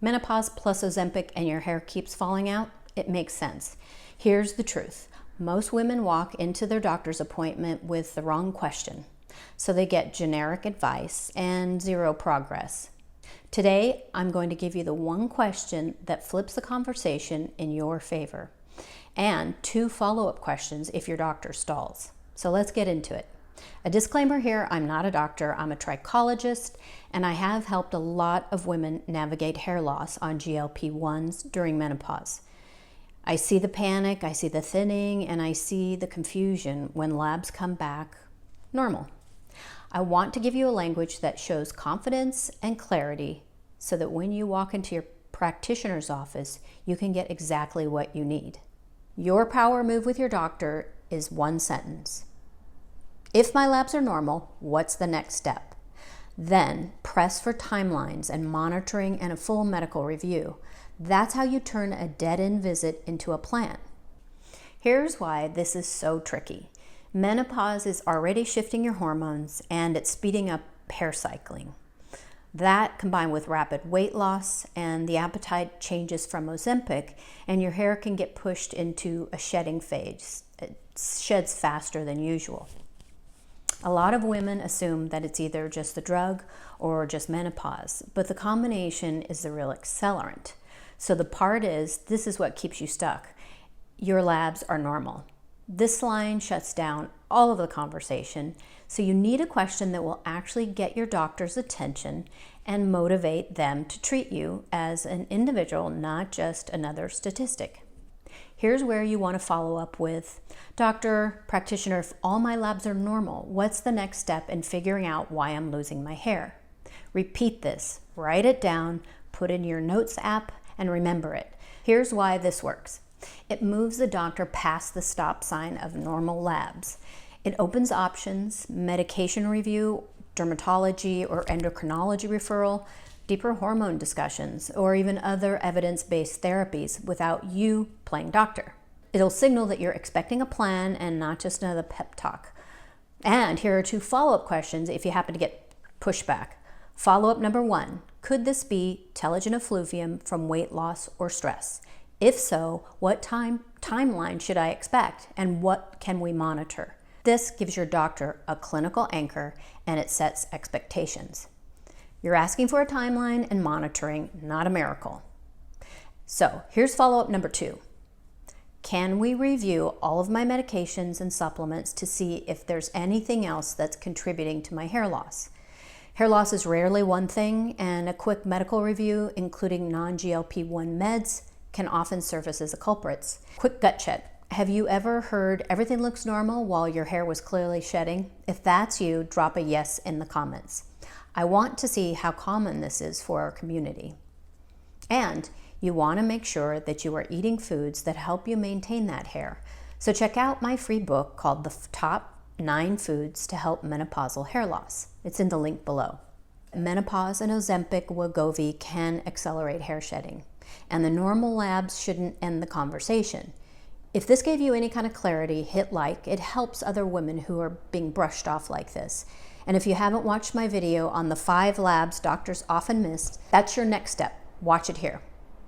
Menopause plus Ozempic and your hair keeps falling out? It makes sense. Here's the truth. Most women walk into their doctor's appointment with the wrong question, so they get generic advice and zero progress. Today, I'm going to give you the one question that flips the conversation in your favor, and 2 follow-up questions if your doctor stalls. So let's get into it. A disclaimer here, I'm not a doctor, I'm a trichologist, and I have helped a lot of women navigate hair loss on GLP-1s during menopause. I see the panic, I see the thinning, and I see the confusion when labs come back normal. I want to give you a language that shows confidence and clarity so that when you walk into your practitioner's office, you can get exactly what you need. Your power move with your doctor is one sentence. If my labs are normal, what's the next step? Then press for timelines and monitoring and a full medical review. That's how you turn a dead-end visit into a plan. Here's why this is so tricky. Menopause is already shifting your hormones and it's speeding up hair cycling. That combined with rapid weight loss and the appetite changes from Ozempic, and your hair can get pushed into a shedding phase. It sheds faster than usual. A lot of women assume that it's either just the drug or just menopause, but the combination is the real accelerant. So the part is, this is what keeps you stuck. Your labs are normal. This line shuts down all of the conversation, so you need a question that will actually get your doctor's attention and motivate them to treat you as an individual, not just another statistic. Here's where you want to follow up with, doctor, practitioner, if all my labs are normal, what's the next step in figuring out why I'm losing my hair? Repeat this, write it down, put in your notes app, and remember it. Here's why this works. It moves the doctor past the stop sign of normal labs. It opens options, medication review, dermatology or endocrinology referral, deeper hormone discussions, or even other evidence-based therapies without you playing doctor. It'll signal that you're expecting a plan and not just another pep talk. And here are 2 follow-up questions if you happen to get pushback. Follow-up number 1, could this be telogen effluvium from weight loss or stress? If so, what timeline should I expect and what can we monitor? This gives your doctor a clinical anchor and it sets expectations. You're asking for a timeline and monitoring, not a miracle. So here's follow-up number 2. Can we review all of my medications and supplements to see if there's anything else that's contributing to my hair loss? Hair loss is rarely one thing, and a quick medical review, including non-GLP-1 meds, can often surface as a culprit. Quick gut check. Have you ever heard everything looks normal while your hair was clearly shedding? If that's you, drop a yes in the comments. I want to see how common this is for our community. And you want to make sure that you are eating foods that help you maintain that hair. So check out my free book called The Top 9 Foods to Help Menopausal Hair Loss. It's in the link below. Menopause and Ozempic Wegovy can accelerate hair shedding, and the normal labs shouldn't end the conversation. If this gave you any kind of clarity, hit like. It helps other women who are being brushed off like this. And if you haven't watched my video on the 5 labs doctors often miss, that's your next step. Watch it here.